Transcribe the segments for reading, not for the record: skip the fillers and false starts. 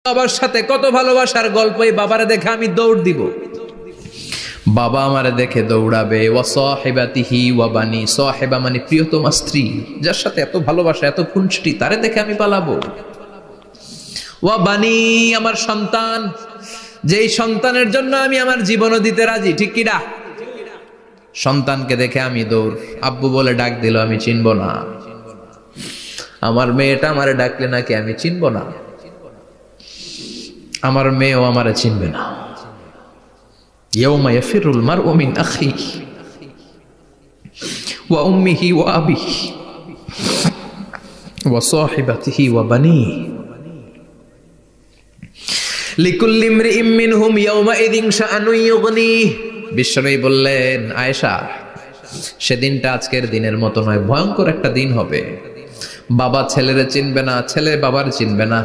বাবার সাথে কত ভালোবাসার গল্প, এই বাবারে দেখে আমি দৌড় দিব, বাবা আমারে দেখে দৌড়াবে। ওয়া সাহিবাতিহি ওয়া বানি, সাহিবা মানে প্রিয়তমা স্ত্রী, যার সাথে এত ভালোবাসা এত খুনসুটি, তারে দেখে আমি পালাবো। ওয়া বানি, আমার সন্তান, যেই সন্তানের জন্য আমি আমার জীবনও দিতে রাজি, ঠিক কিনা? সন্তানকে দেখে আমি দৌড়। আব্বু বলে ডাক দিল, আমি চিনব না। আমার মেয়েটা আমারে ডাকলে নাকি আমি চিনব না, আমার মেয়েও আমারে চিনবে না। ইয়াউমা ইয়াফিরুল মারউ মিন আখিহি ওয়া উম্মিহি ওয়া আবিহি ওয়া সাহিবাতিহি ওয়া বানিহি লিকুল্লি ইমরিইম মিনহুম ইয়াউমাইযিন শাআনুন ইউগনিহি। বিশ্বনবী বললেন, আয়েশা, সেদিনটা আজকের দিনের মতো নয়, ভয়ঙ্কর একটা দিন হবে। বাবা ছেলেরে চিনবে না, ছেলে বাবার চিনবে না,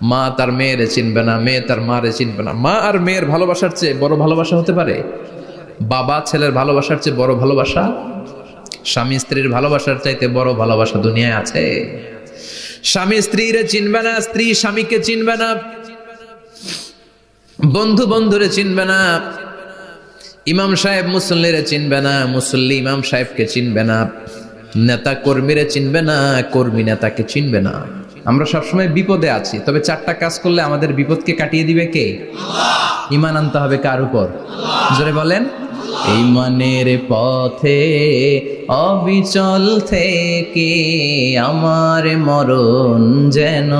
মা তার মেয়েরে চিনবে না, মেয়ে তার মারে চিনবে না। মা আর মেয়ের ভালোবাসার চেয়ে বড় ভালোবাসা হতে পারে? বাবা ছেলের ভালোবাসার চেয়ে বড় ভালোবাসা? স্বামী স্ত্রীর ভালোবাসার চাইতে বড় ভালোবাসা দুনিয়ায় আছে? স্বামী স্ত্রীরে চিনবে না, স্ত্রী স্বামীকে চিনবে না, বন্ধু বন্ধুরে চিনবে না, ইমাম সাহেব মুসল্লিরে চিনবে না, মুসল্লি ইমাম সাহেবকে চিনবে না, নেতা কর্মীরে চিনবে না, কর্মী নেতাকে চিনবে না। আমরা সবসময় বিপদে আছি, তবে চারটা কাজ করলে আমাদের বিপদকে কাটিয়ে দিবে কে? আল্লাহ। ঈমান আনতে হবে কার উপর? জোরে বলেন। ঈমানের পথে অবিচল থেকে আমার মরণ যেন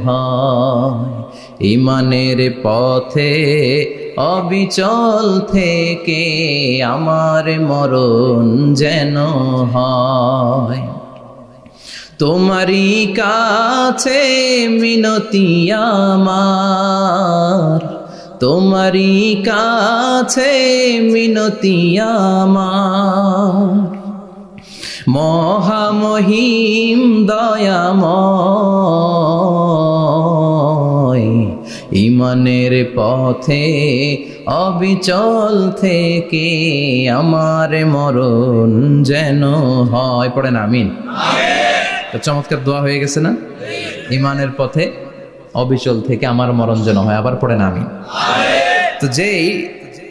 হয়, ঈমানের পথে অবিচল থেকে আমার মরণ যেন হয়। তোমারই কাছে মিনতি আমার, তোমারই কাছে মিনতি আমার, মহামহিম দয়াময়, ঈমানের পথে অবিচল থেকে আমার মরণ যেন হয়। পড়েন আমিন। চমৎকার দোয়া হয়ে গেছে না? ঈমানের পথে অবিচল থেকে আমার মরণ যেন হয়। আবার পড়েন আমিন। তো যেই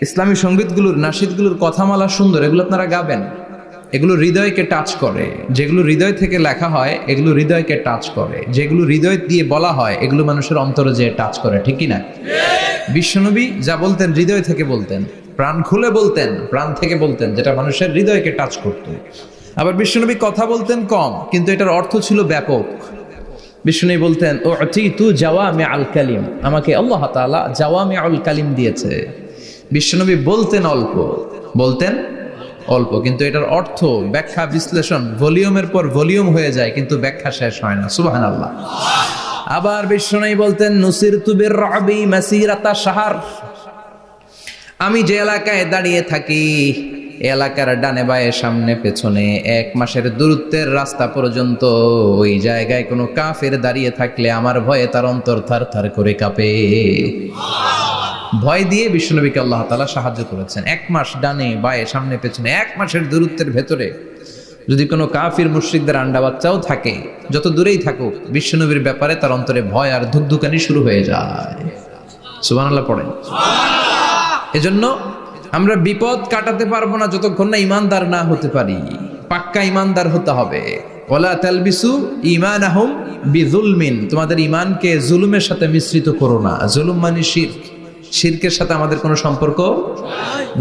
ইসলামী সঙ্গীতগুলোর, নাশিদগুলোর কথামালা সুন্দর, এগুলো আপনারা গাবেন, এগুলো হৃদয়কে টাচ করে। যেগুলো হৃদয় থেকে লেখা হয় এগুলো হৃদয়কে টাচ করে, যেগুলো হৃদয় দিয়ে বলা হয় এগুলো মানুষের অন্তরে যে টাচ করে, ঠিক কি না? বিশ্বনবী যা বলতেন হৃদয় থেকে বলতেন, প্রাণ খুলে বলতেন, প্রাণ থেকে বলতেন, যেটা মানুষের হৃদয়কে টাচ করত। আবার বিশ্বনবী কথা বলতেন কম, কিন্তু এটার অর্থ ছিল ব্যাপক। বিশ্বনবী বলতেন, উতিতু জাওয়ামিআল কালিম, আমাকে আল্লাহ তাআলা জাওয়ামিউল কালিম দিয়েছে। বিশ্বনবী বলতেন অল্প, বলতেন অল্প, কিন্তু এটার অর্থ, ব্যাখ্যা, বিশ্লেষণ ভলিউমের পর ভলিউম হয়ে যায়, কিন্তু ব্যাখ্যা শেষ হয় না। সুবহানাল্লাহ। আবার বিশ্বনবী বলতেন, নুসিরতু বিররাবি মাসিরাতা শাহর, আমি যে এলাকায় দাঁড়িয়ে থাকি এলাকার ডানে বায়ে সামনে পেছনে 1 মাসের দূরত্বের রাস্তা পর্যন্ত ওই জায়গায় কোনো কাফের দাঁড়িয়ে থাকলে আমার ভয়ে তার অন্তর থার থার করে কাঁপে। ভয় দিয়ে বিশ্বনবীকে আল্লাহ তাআলা সাহায্য করেছেন। 1 মাস ডানে বায়ে সামনে পেছনে 1 মাসের দূরত্বের ভেতরে যদি কোনো কাফির মুশরিকদের আন্ডা বাচ্চাও থাকে, যত দূরেই থাকুক, বিশ্বনবীর ব্যাপারে তার অন্তরে ভয় আর ধুকধুকানি শুরু হয়ে যায়। সুবহানাল্লাহ পড়েন। এজন্য আমরা বিপদ কাটাতে পারবো না যতক্ষণ না ইমানদার না হতে পারি। পাক্কা ইমানদার হতে হবে। ওয়ালা তালবিসু ঈমানাহুম বিযুলমিন, তোমাদের ঈমানকে জুলুমের সাথে মিশ্রিত করো না। জুলুম মানে শিরক, শিরকের সাথে আমাদের কোনো সম্পর্ক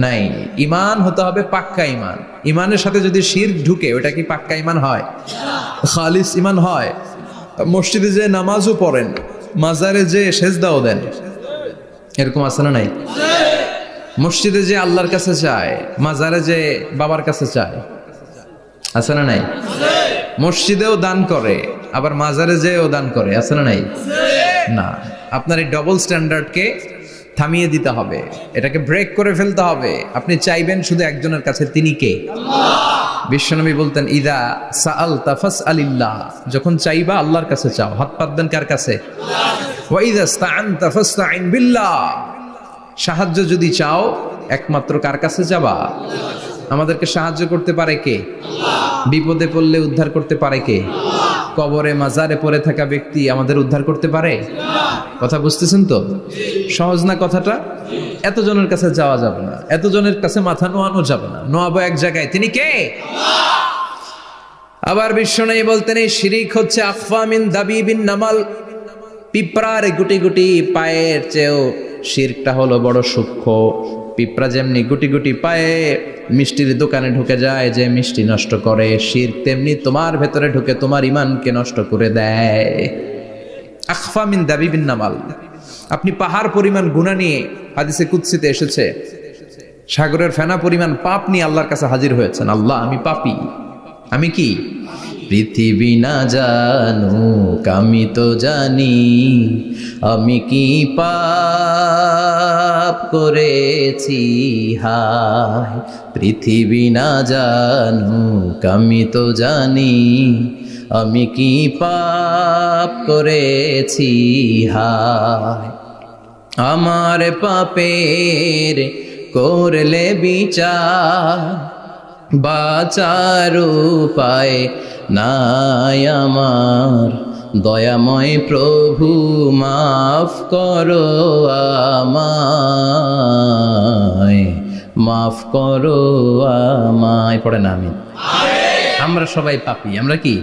নাই। ঈমান হতে হবে পাক্কা ঈমান। ঈমানের সাথে যদি শিরক ঢুকে, ওটা কি পাক্কা ঈমান হয়? খালিস ঈমান হয়? মসজিদে যে নামাজও পড়েন, মাজারে যে সেজদাও দেন, এরকম আছে না নাই? মসজিদে যে আল্লাহর কাছে চায়, মাজারে যে বাবার কাছে চায়, আছে না নাই? মসজিদেও দান করে, আবার মাজারে যেও দান করে, আছে না নাই? না, আপনার এই ডবল স্ট্যান্ডার্ডকে থামিয়ে দিতে হবে, এটাকে ব্রেক করে ফেলতে হবে। আপনি চাইবেন শুধু একজনের কাছে, তিনি কে? বিশ্বনবী বলতেন, ইদা সাআলতা ফাসআলিল্লাহ, যখন চাইবা আল্লাহর কাছে চাও। হাত পাত দেন কার কাছে? ওয়া ইদা ইসতাআনতা ফাসতাইন বিল্লাহ, সাহায্য যদি চাও একমাত্র কার কাছে যাবা? আমাদেরকে সাহায্য করতে পারে কে? বিপদে পড়লে উদ্ধার করতে পারে কে? কবরে মাজারে পড়ে থাকা ব্যক্তি আমাদের উদ্ধার করতে পারে? কথা বুঝতেছেন তো? সহজ না কথাটা? এতজনের কাছে যাওয়া যাবে না, এতজনের কাছে মাথা নোয়ানো যাবে না, নোয়াবো এক জায়গায়, তিনি কে? আবার বিশ্বনবী বলতেন এই শিরিক হচ্ছে আখফা মিন দাবিবিন নামাল, পিঁপড়ার গুটি গুটি পায়ের চেয়েও শিরকটা হলো বড় সূক্ষ্ম। পিঁপড়া যেমনি গুটি গুটি পায়ে মিষ্টির দোকানে ঢুকে যায়, যে মিষ্টি নষ্ট করে, শিরক তেমনি তোমার ভেতরে ঢুকে তোমার ঈমানকে নষ্ট করে দেয়। আখফা মিন দাবিবিন নামাল। আপনি পাহাড় পরিমাণ গুনাহ নিয়ে, হাদিসে কুদসিতে এসেছে, সাগরের ফেনা পরিমাণ পাপ নিয়ে আল্লাহর কাছে হাজির হয়েছেন। আল্লাহ, আমি পাপী, আমি কি? পৃথিবী না জানুক আমি তো জানি, আমি কি পাপ করেছি হায়। পৃথিবী না জানুক আমি তো জানি, আমি কি পাপ করেছি হায়। আমার পাপের করলে বিচার, বাঁচার উপায় নাই আমার। দয়াময় প্রভু মাফ করো আমায়, মাফ করো আমায়। পড়ে না আমি, আমরা সবাই পাপী। আমরা কি?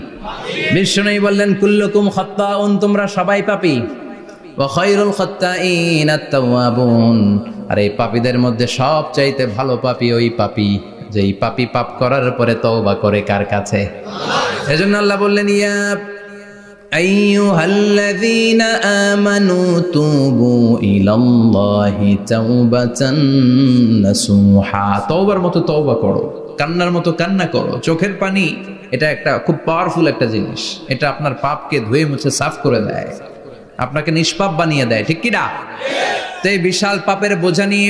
বিশ্বনবী বললেন কুল্লুকুম খাত্তাউন, তোমরা সবাই পাপী। ওয়া খায়রুল খাত্তাইন আত-তাওয়াবুন, আর এই পাপীদের মধ্যে সবচাইতে ভালো পাপী ওই পাপী যেই পাপী পাপ করার পরে তওবা করে কার কাছে? এজন্য আল্লাহ বললেন ইয়া আইয়ুহাল্লাযীনা আমানু তুবু ইলাল্লাহি তাওবাতান নাসুহা। তওবার মতো তওবা করো, কান্নার মতো কান্না করো। চোখের পানি এটা একটা খুব পাওয়ারফুল একটা জিনিস, এটা আপনার পাপকে ধুয়ে মুছে সাফ করে দেয়, আপনাকে নিষ্পাপ বানিয়ে দেয়, ঠিক কি না? তো এই বিশাল পাপের বোঝা নিয়ে,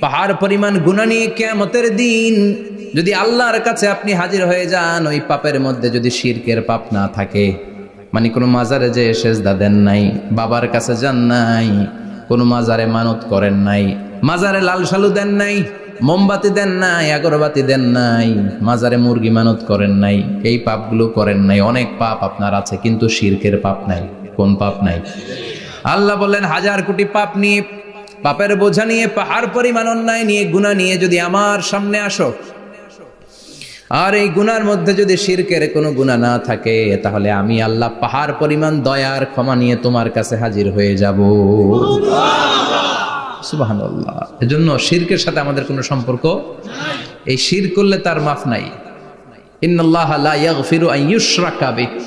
পাহাড় পরিমাণ গুনাহ নিয়ে কিয়ামতের দিন যদি আল্লাহর কাছে আপনি হাজির হয়ে যান, ওই পাপের মধ্যে যদি শিরকের পাপ না থাকে, মানে কোনো মাজারে যে সেজদা দেন নাই, বাবার কাছে যান নাই, কোনো মাজারে মানত করেন নাই, মাজারে লাল শালু দেন নাই, মোমবাতি দেন নাই, আগরবাতি দেন নাই, মাজারে মুরগি মানত করেন নাই, এই পাপগুলো করেন নাই। অনেক পাপ আপনার আছে, কিন্তু শিরকের পাপ নাই। কোন পাপ নাই? আল্লাহ বললেন হাজার কোটি পাপ নিয়ে, পাপের বোঝা নিয়ে, পাহাড় পরিমাণ অন্যায় নিয়ে, গুনাহ নিয়ে যদি আমার সামনে আসো, আর এই গুনার মধ্যে যদি শিরকের কোনো গুনাহ না থাকে, তাহলে আমি আল্লাহ পাহাড় পরিমাণ দয়ার ক্ষমা নিয়ে তোমার কাছে হাজির হয়ে যাব। সুবহানাল্লাহ। এজন্য শিরকের সাথে আমাদের কোনো সম্পর্ক, এই শিরক করলে তার মাফ নাই। ইন্নাল্লাহা লা ইয়াগফিরু আন ইউশরাকা বিহি,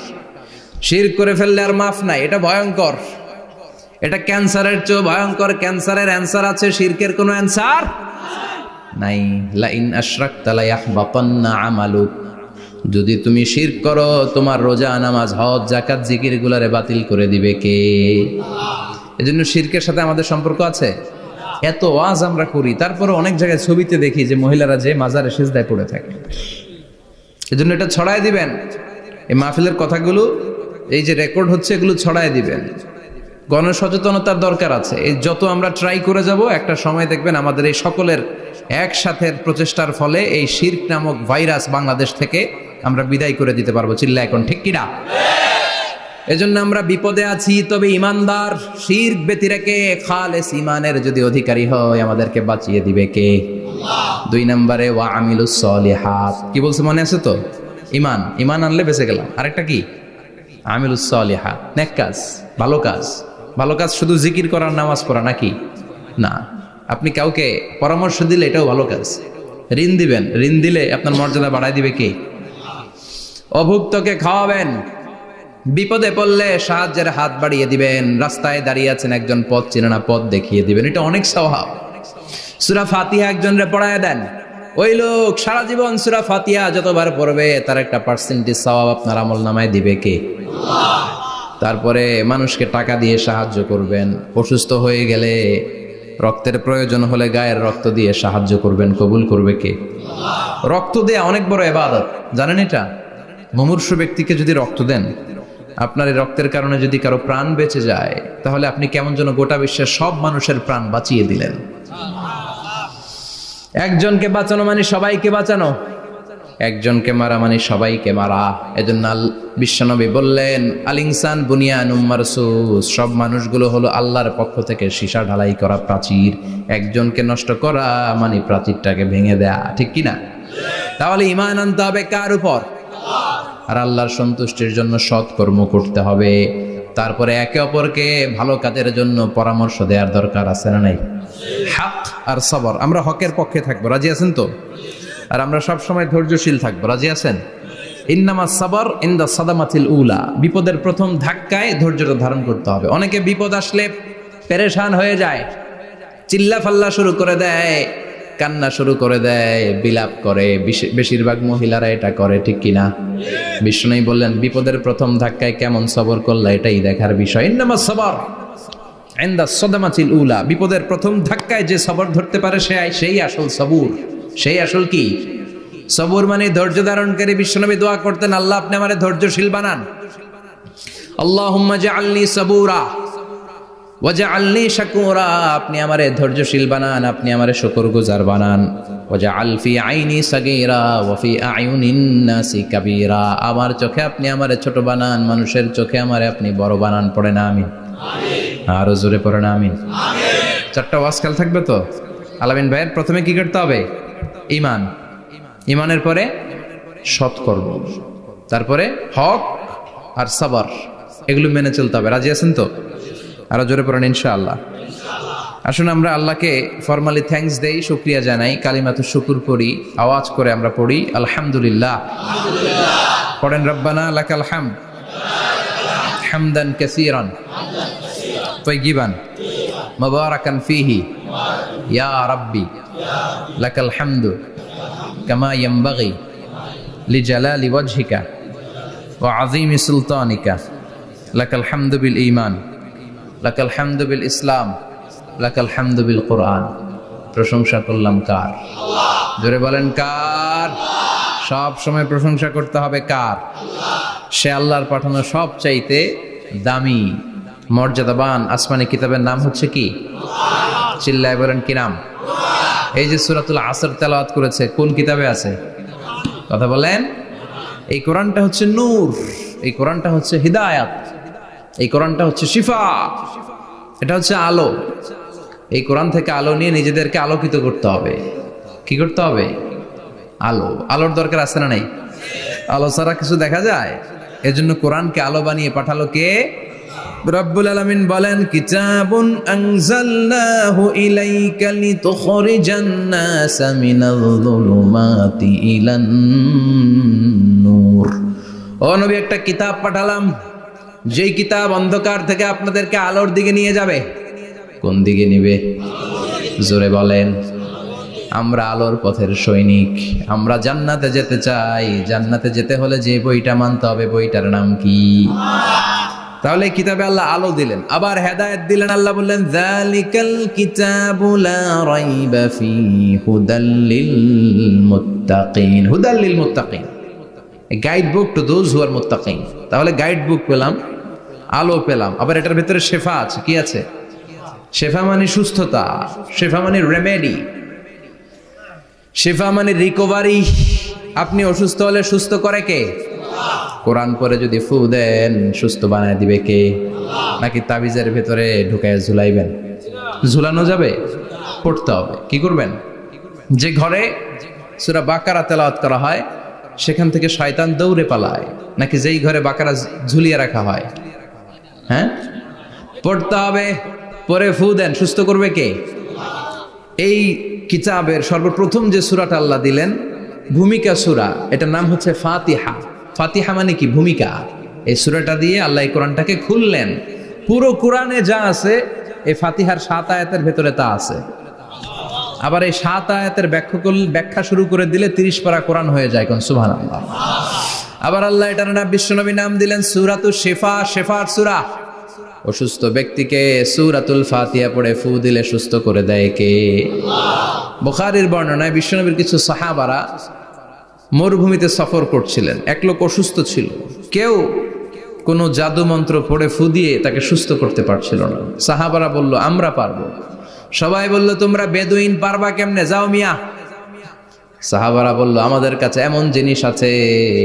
শিরক করে ফেললে আর মাফ নাই। এটা ভয়ঙ্কর, এটা ক্যান্সারের চেয়ে ভয়ঙ্কর। ক্যান্সারের অ্যান্সার আছে, শিরকের কোনো অ্যান্সার নাই। লা ইন আশরাকতা লা ইয়াহবাতান্না আমালুক, যদি তুমি শিরক করো, তোমার রোজা, নামাজ, হজ, যাকাত, জিকির গুলারে বাতিল করে দিবে কে? এজন্য শিরকের সাথে আমাদের সম্পর্ক আছে। এত ওয়াজ আমরা করি, তারপরে অনেক জায়গায় ছবিতে দেখি যে মহিলারা যে মাজারে সিজদায় পড়ে থাকে। এজন্য এটা ছড়ায় দিবেন, এই মাহফিলের কথাগুলো এই যে রেকর্ড হচ্ছে, এগুলো ছড়ায় দিবেন। গণসচেতনতার দরকার আছে। এই যত আমরা ট্রাই করে যাব, একটা সময় দেখবেন আমাদের এই সকলের একসাথে প্রচেষ্টার ফলে এই শিরক নামক ভাইরাস বাংলাদেশ থেকে আমরা বিদায় করে দিতে পারবো। চিল্লা এখন, ঠিক কিনা? এজন্য আমরা বিপদে আছি, তবে ইমানদার শিরক ব্যতি রেখে খালেস ইমানের যদি অধিকারী হয়, আমাদেরকে বাঁচিয়ে দিবে কে? দুই নম্বরে ওয়া আমিলুস সলিহাত। কি বলছে মনে আছে তো? ইমান, ইমান আনলে বেঁচে গেলাম। আরেকটা কি? আমিলুস সলিহাত, নেক কাজ, ভালো কাজ। ভালো কাজ শুধু জিকির করার, নামাজ পড়া নাকি? না। আপনি কাউকে পরামর্শ দিলে এটাও ভালো কাজ। ঋণ দিবেন, ঋণ দিলে আপনার মর্যাদা বাড়ায় দিবে কে? অভুক্তকে খাওয়াবেন, বিপদে পড়লে সাহায্যের হাত বাড়িয়ে দিবেন, রাস্তায় দাঁড়িয়ে আছেন একজন, পথ চেনে না, পথ দেখিয়ে দিবেন, এটা অনেক সওয়াব। সূরা ফাতিহা একজনরে পড়ায় দেন, ওই লোক সারা জীবন সূরা ফাতিহা যতবার পড়বে তার একটা পার্সেন্টেজ সওয়াব আপনার আমলনামায় দিবে কে? তারপরে মানুষকে টাকা দিয়ে সাহায্য করবেন, অসুস্থ হয়ে গেলে, রক্তের প্রয়োজন হলে গায়ের রক্ত দিয়ে সাহায্য করবেন, কবুল করবে কে? রক্ত দেয়া অনেক বড় ইবাদত, জানেন এটা? মুমূর্ষু ব্যক্তিকে যদি রক্ত দেন, আপনার এই রক্তের কারণে যদি কারো প্রাণ বেঁচে যায়, তাহলে আপনি কেমন যেন গোটা বিশ্বের সব মানুষের প্রাণ বাঁচিয়ে দিলেন। একজনকে বাঁচানো মানে সবাইকে বাঁচানো। একজনকে মারা মানে সবাইকে মারা। এজন্য বিশ্বনবী বললেন, আল ইনসান বুনিয়ানুম মারসুস, সব মানুষগুলো হলো আল্লাহর পক্ষ থেকে সীসা ঢালাই করা প্রাচীর। একজনকে নষ্ট করা মানে প্রাচীরটাকে ভেঙে দেয়া, ঠিক কিনা? তাহলে ঈমান আনতে হবে কার উপর? আর আল্লাহর সন্তুষ্টির জন্য সৎ কর্ম করতে হবে। তারপরে একে অপরকে ভালো কাজের জন্য পরামর্শ দেওয়ার দরকার আছে না নাই? হক আর সবর, আমরা হকের পক্ষে থাকবো, রাজি আছেন তো? আর আমরা সব সময় ধৈর্যশীল থাকবো, রাজি আছেন? ইন্নামাস সাবর ইনদা সাদামাতিল উলা, বিপদের প্রথম ধাক্কায় ধৈর্যটা ধারণ করতে হবে। অনেকে বিপদ আসলে পেরেশান হয়ে যায়, চিল্লা ফাল্লা শুরু করে দেয়, কান্না শুরু করে দেয়, বিলাপ করে। বেশিরভাগ মহিলারা এটা করে, ঠিক কিনা? বিষ্ণু বললেন, বিপদের প্রথম ধাক্কায় কেমন সবর করলা এটাই দেখার বিষয়। ইন্নামাস সাবর ইনদা সাদামাতিল উলা, বিপদের প্রথম ধাক্কায় যে সবর ধরতে পারে সেই আসল সবুর, সেই আসল কি সবুর মানে ধৈর্য ধারণকারী। বিশ্বনবী দোয়া করতেন, আল্লাহ আপনি আমারে ধৈর্যশীল বানান। আল্লাহুম্মা জাআলনি সাবুরা ওয়াজআলনি শাকুরা, আপনি আমারে ধৈর্যশীল বানান, আপনি আমারে শুকরগুজার বানান। ওয়াজআল ফি আইনি সাগীরা ওয়া ফি আয়ুনিন নাসি কাবীরা, আমার চোখে আপনি আমারে ছোট বানান, মানুষের চোখে আমারে আপনি বড় বানান। পড়ে না আমিন? আরো জোরে পড়ে না আমিন? চারটা ওয়াজ কাল থাকবে তো। আলামিন ভাইয়ের প্রথমে কি করতে হবে? ঈমান, ঈমানের পরে সৎকর্ম, তারপরে হক আর সাবর, এগুলো মেনে চলতে হবে। রাজি আছেন তো? আরো জোরে পড়েন ইনশাআল্লাহ। আসুন আমরা আল্লাহকে ফরমালি থ্যাঙ্কস দেই, শুকরিয়া জানাই, কালিমাতু শুকুর পড়ি, আওয়াজ করে আমরা পড়ি আলহামদুলিল্লাহ। পড়েন রব্বানা লাকাল হামদ হামদান কাসীরান তাইয়িবান মুবারাকান ফীহি ইয়া রাব্বি লাকাল হামদু কামা ইয়ানবাগি লিজালালি ওয়াজহিকা ওয়া আযীমি সুলতানিকা লাকাল হামদু বিল ঈমান লাকাল হামদু বিল ইসলাম লাকাল হামদু বিল কোরআন। প্রশংসা করলাম কার? জোরে বলেন কার? সব সময় প্রশংসা করতে হবে কার? সে আল্লাহর পাঠানো সব চাইতে দামি মর্যাদাবান আসমানি কিতাবের নাম হচ্ছে কি? চিল্লায় বলেন কি নাম? এই যে সূরাতুল আসর তেলাওয়াত করেছে, কোন কিতাবে আছে? কথা বলেন। এই কোরআনটা হচ্ছে নূর, এই কোরআনটা হচ্ছে হিদায়াত, এই কোরআনটা হচ্ছে শিফা, এটা হচ্ছে আলো। এই কোরআন থেকে আলো নিয়ে নিজেদেরকে আলোকিত করতে হবে। কি করতে হবে? আলো। আলোর দরকার আছে না নাই? আলো ছাড়া কিছু দেখা যায়? এজন্য কোরআনকে আলো বানিয়ে পাঠালো কে? রব্বুল আলামিন বলেন, কিতাবুন আনজালনাহু ইলাইকা লিতুখরিজান নাসা মিনাল যুলুমাতি ইলান নূর। ও নবী, একটা কিতাব পাঠালাম, যেই কিতাব অন্ধকার থেকে আপনাদেরকে আলোর দিকে নিয়ে যাবে। কোন দিকে নিবে? জোরে বলেন। আমরা আলোর পথের সৈনিক, আমরা জান্নাতে যেতে চাই। জান্নাতে যেতে হলে যে বইটা মানতে হবে, বইটার নাম কি? তাহলে কিতাবে আল্লাহ আলো দিলেন, আবার হেদায়েত দিলেন। আল্লাহ বললেন, যালিকাল কিতাবু লা রাইবা ফীহি হুদাল লিল মুত্তাকিন। হুদাল লিল মুত্তাকিন, a guide book to those who are muttaqin। তাহলে গাইড বুক পেলাম, আলো পেলাম, আবার এটার ভিতরে শেফা আছে। কি আছে? শেফা মানে সুস্থতা, শেফা মানে রেমেডি, শেফা মানে রিকভারি। আপনি অসুস্থ হলে সুস্থ করে কে? কোরআন পরে যদি ফু দেন, সুস্থ বানায় দিবে কে? নাকি তাবিজের ভেতরে ঢুকায় ঝুলাইবেন? ঝুলানো যাবে? পড়তে হবে। কি করবেন? যে ঘরে সূরা বাকারা তেলাওয়াত করা হয় সেখান থেকে শয়তান দৌড়ে পালায়, নাকি যেই ঘরে বাকারা ঝুলিয়ে রাখা হয়? হ্যাঁ, পড়তে হবে। পরে ফু দেন, সুস্থ করবে কে? এই কিতাবের সর্বপ্রথম যে সূরাটা আল্লাহ দিলেন, ভূমিকা সূরা, এটার নাম হচ্ছে ফাতিহা। ফাতিহা মানে কি? ভূমিকা। এই সূরাটা দিয়ে আল্লাহ এই কোরআনটাকে খুললেন। পুরো কোরআনে যা আছে এই ফাতিহার 7 আয়াতের ভেতরে তা আছে। আবার এই 7 আয়াতের ব্যাখ্যা শুরু করে দিলে 30 পারা কোরআন হয়ে যায়। কোন সুবহানাল্লাহ। আবার আল্লাহ এটার নাম বিশ্বনবী নাম দিলেন সূরাতুশ শিফা, শিফার সূরা। অসুস্থ ব্যক্তিকে সূরাতুল ফাতিহা পড়ে ফু দিলে সুস্থ করে দেয় কে? বুখারীর বর্ণনায় বিশ্বনবীর কিছু সাহাবারা মরুভূমিতে সফর করছিলেন। এক লোক অসুস্থ ছিল, কেউ কোনো জাদু মন্ত্র পড়ে ফু দিয়ে তাকে সুস্থ করতে পারছিল না। সাহাবারা বলল, আমরা পারবো। সবাই বলল, তোমরা বেদুইন, পারবা কেমনে? যাও মিয়া, সাহাবারা বলল, আমাদের কাছে এমন জিনিস আছে,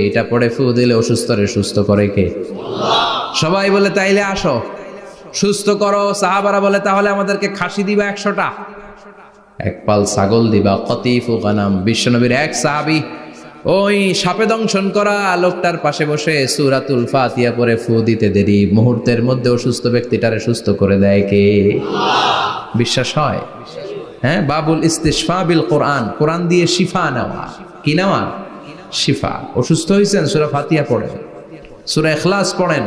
এটা পড়ে ফু দিলে অসুস্থরে সুস্থ করে কে? সবাই বলে তাইলে আসো সুস্থ করো। সাহাবারা বলে তাহলে আমাদেরকে খাসি দিবা 100টা, এক পাল ছাগল দিবা, কতিফু গানাম। বিশ্বনবীর এক সাহাবী ওই সাপে দংশন করা লোকটার পাশে বসে সূরাতুল ফাতিহা পড়ে ফু দিতে দেরি মুহূর্তের মধ্যে অসুস্থ ব্যক্তিটারে সুস্থ করে দেয় কে? বিশ্বাস হয়? হ্যাঁ, বাবুল ইস্তিশফা বিল কোরআন, কোরআন দিয়ে শিফা নেওয়া। কি নেওয়া? শিফা। অসুস্থ হয়েছেন, সূরা ফাতিহা পড়েন, সূরা ইখলাস পড়েন।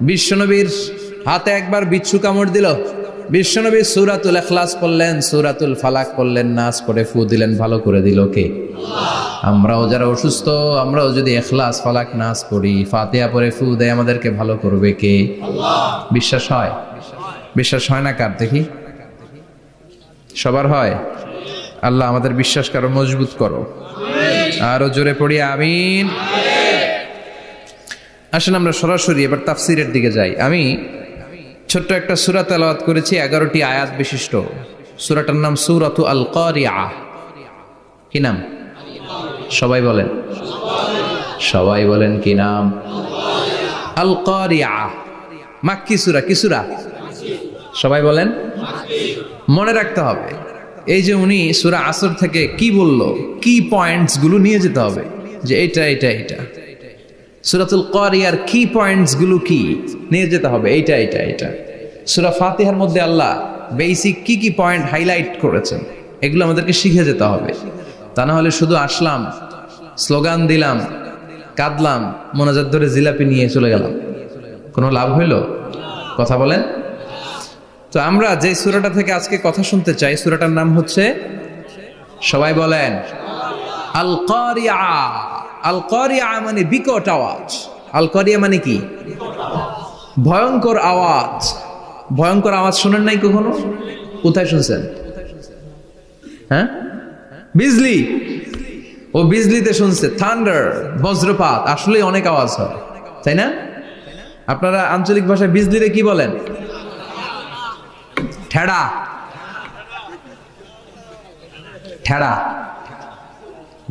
বিশ্বনবীর হাতে একবার বিচ্ছু কামড় দিল, বিশ্বনবী সূরাতুল ইখলাস পড়লেন, সূরাতুল ফালাক পড়লেন, নাস পড়ে ফু দিলেন, ভালো করে দিল কে? আমরাও যারা অসুস্থ, আমরাও যদি ইখলাস ফালাক নাস পড়ি, ফাতিহা পড়ে ফু দেয়, আমাদেরকে ভালো করবে কে? বিশ্বাস হয়? বিশ্বাস হয় না কার? দেখি সবার হয়? আল্লাহ আমাদের বিশ্বাস করো, মজবুত করো। আরো জোরে পড়ি আমিন। আসেন আমরা সরাসরি এবার তাফসিরের দিকে যাই। আমি ছোট্ট একটা সূরা তেলাওয়াত করেছি, 11টি আয়াত বিশিষ্ট। সূরাটার নাম সূরাতু আল কারিআ। কি নাম? সবাই বলেন, সবাই বলেন কি নাম? আল কারিআ। মাক্কি সূরা। কি সূরা? সবাই বলেন। মনে রাখতে হবে, এই যে উনি সূরা আসর থেকে কি বলল, কি পয়েন্টস গুলো নিয়ে যেতে হবে, যে এটা এটা এটা। সূরাতুল কারিয়ার কি পয়েন্টস গুলো কি নিয়ে যেতে হবে, এইটা এটা এটা। সূরা ফাতিহার মধ্যে আল্লাহ বেসিক কি কি পয়েন্ট হাইলাইট করেছেন, এগুলো আমাদেরকে শিখে যেতে হবে। তা না হলে শুধু আসলাম, স্লোগান দিলাম, কাঁদলাম, মোনাজাত ধরে জিলাপি নিয়ে চলে গেলাম, কোনো লাভ হইল? কথা বলেন। তো আমরা যে সূরাটা থেকে আজকে কথা শুনতে চাই, সূরাটার নাম হচ্ছে, সবাই বলেন, আল কারিআ। আল কারিআ মানে বিকট আওয়াজ। আল কারিআ মানে কি? ভয়ঙ্কর আওয়াজ। ভয়ঙ্কর আওয়াজ শুনেন নাই কখনো? কোথায় শুনছেন? হ্যাঁ, বিজলি। ও বিজলিতে শুনছে, থান্ডার, বজ্রপাত। আসলে অনেক আওয়াজ হয়, তাই না? আপনারা আঞ্চলিক ভাষায় বিজলিতে কি বলেন? ঠেড়া। ঠেড়া।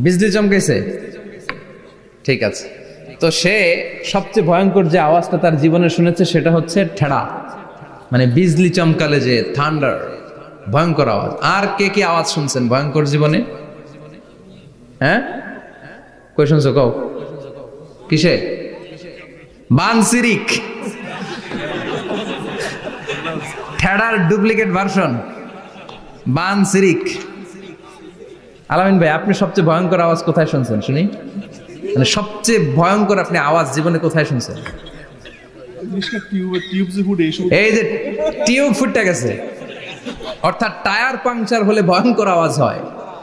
বিজলি চমকেছে, ঠিক আছে। তো সে সবচেয়ে ভয়ঙ্কর যে আওয়াজটা তার জীবনে শুনেছে সেটা হচ্ছে ঠেড়া, মানে বিজলি চমকালে যে থান্ডার, ভয়ঙ্কর আওয়াজ। আর কে কি আওয়াজ শুনছেন ভয়ঙ্কর জীবনে? হ্যাঁ, কই শুনছো? কও কিসে? বানসিরিক, ঠেড়ার ডুপ্লিকেট ভার্সন বানসিরিক। আলামিন ভাই, আপনি সবচেয়ে ভয়ঙ্কর আওয়াজ কোথায় শুনছেন শুনি? মানে সবচেয়ে ভয়ঙ্কর আপনি আওয়াজ জীবনে কোথায় শুনছেন? এই যে টিউব ফুটে গেছে, অর্থাৎ টায়ার পাংচার হলে ভয়ঙ্কর আওয়াজ হয়।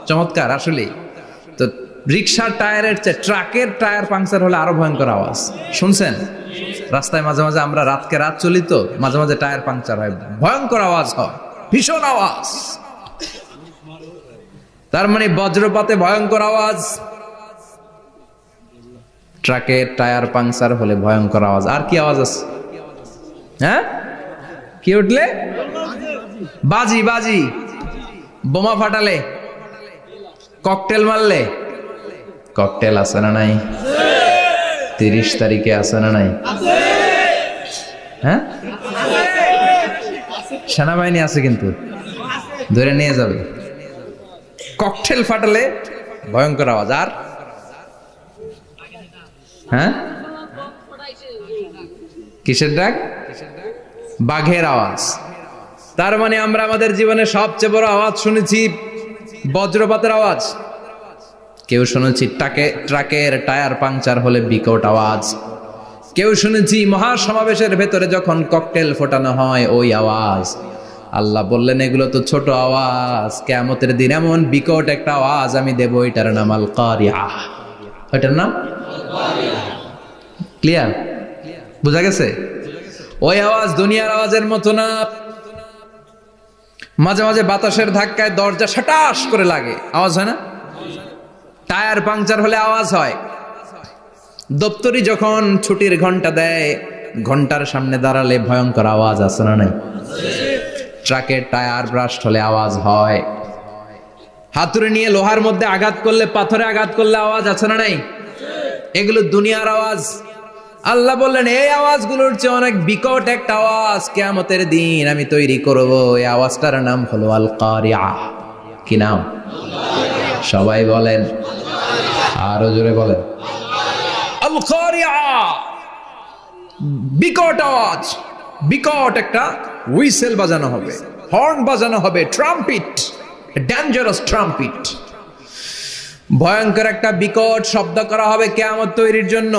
চমৎকার আসলে। তো রিক্সার টায়ারের চেয়ে ট্রাকের টায়ার পাংচার হলে আরো ভয়ঙ্কর আওয়াজ। শুনছেন? রাস্তায় মাঝে মাঝে আমরা রাতকে রাত চলি, তো মাঝে মাঝে টায়ার পাংচার হয়, ভয়ঙ্কর আওয়াজ হয়, ভীষণ আওয়াজ। তার মানে বজ্রপাতে ভয়ঙ্কর আওয়াজ, ট্রাকের টায়ার পাংচার হলে ভয়ঙ্কর আওয়াজ। আর কি আওয়াজ আছে? হ্যাঁ, কি উঠলে? বাজি। বাজি, বোমা ফাটালে, ককটেল মারলে। ককটেল আছে না নাই? 30 তারিখে আছে না নাই? হ্যাঁ, সেনাবাহিনী আছে, কিন্তু ধরে নিয়ে যাবে। ককটেল ফাটালে ভয়ঙ্কর আওয়াজ। আর হ্যাঁ, কিসের ডাক? বাঘের আওয়াজ। তার মানে আমরা আমাদের জীবনে সবচেয়ে বড় আওয়াজ শুনেছি বজ্রপাতের আওয়াজ। কেউ শুনেছি ট্রাকের টায়ার পাংচার হলে বিকট আওয়াজ। কেউ শুনেছি মহাসমাবেশের ভেতরে যখন ককটেল ফোটানো হয় ওই আওয়াজ। আল্লাহ বললেন এগুলো তো ছোট আওয়াজ, কিয়ামতের দিন এমন বিকট একটা আওয়াজ আমি দেব, এটার নাম আল কারিআ। এটার নাম ক্লিয়ার? বুঝা গেছে? ওই আওয়াজ দুনিয়ার আওয়াজের মতো না। মাঝে মাঝে বাতাসের ধাক্কায় দরজা সাটাস করে লাগে, আওয়াজ হয় না? টায়ার পাংচার হলে আওয়াজ হয়। দপ্তরি যখন ছুটির ঘন্টা দেয়, ঘন্টার সামনে দাঁড়ালে ভয়ঙ্কর আওয়াজ আছে না নাই? ট্রাকের টায়ার ব্রাস্ট হলে আওয়াজ হয়। হাতুড়ি নিয়ে লোহার মধ্যে আঘাত করলে, পাথরে আঘাত করলে আওয়াজ আছে না নাই? এগুলো দুনিয়ার আওয়াজ। আল্লাহ বললেন এই আওয়াজগুলোর চেয়ে অনেক বিকট একটা আওয়াজ কিয়ামতের দিন আমি তৈরি করব। এই আওয়াজটার নাম হলো আল কারিয়া। কি নাম? সবাই বলেন, আরো জোরে বলেন, আল কারিয়া। বিকট আওয়াজ, বিকট একটা হুইসেল বাজানো হবে, হর্ন বাজানো হবে, ট্রাম্পিট, ডেঞ্জারাস ট্রাম্পিট। ভয়ঙ্কর একটা বিকট শব্দ করা হবে কিয়ামত তৈরির জন্য।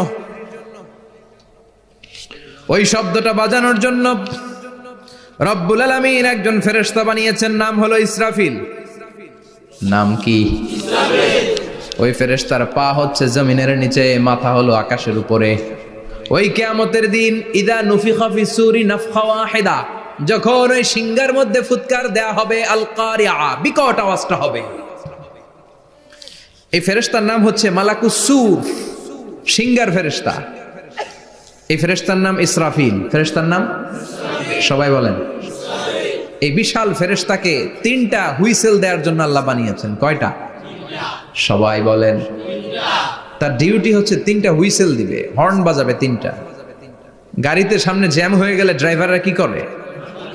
ওই শব্দটা বাজানোর জন্য রব্বুল আলামিন একজন ফেরেশতা বানিয়েছেন, নাম হলো ইসরাফিল। নাম কি? ওই ফেরেশতার পা হচ্ছে জমিনের নিচে, মাথা হলো আকাশের উপরে। ওই কিয়ামতের দিন ইদা নুফিখা ফিস সূরি নাফখা ওয়াহিদা, যখন ওই সিংহার মধ্যে ফুৎকার দেয়া হবে, আল কারিয়া, বিকট আওয়াজটা হবে। এই ফেরেশতার নাম হচ্ছে মালাকুস সূর, সিংহার ফেরেশতা। এই ফেরেশতার নাম ইসরাফিল। ফেরেশতার নাম সবাই বলেন। এই বিশাল ফেরেশতাকে 3টা হুইসেল দেওয়ার জন্য আল্লাহ বানিয়েছেন। কয়টা? সবাই বলেন। তার ডিউটি হচ্ছে 3টা হুইসেল দিবে, হর্ন বাজাবে 3টা। গাড়িতে সামনে জ্যাম হয়ে গেলে ড্রাইভাররা কি করে?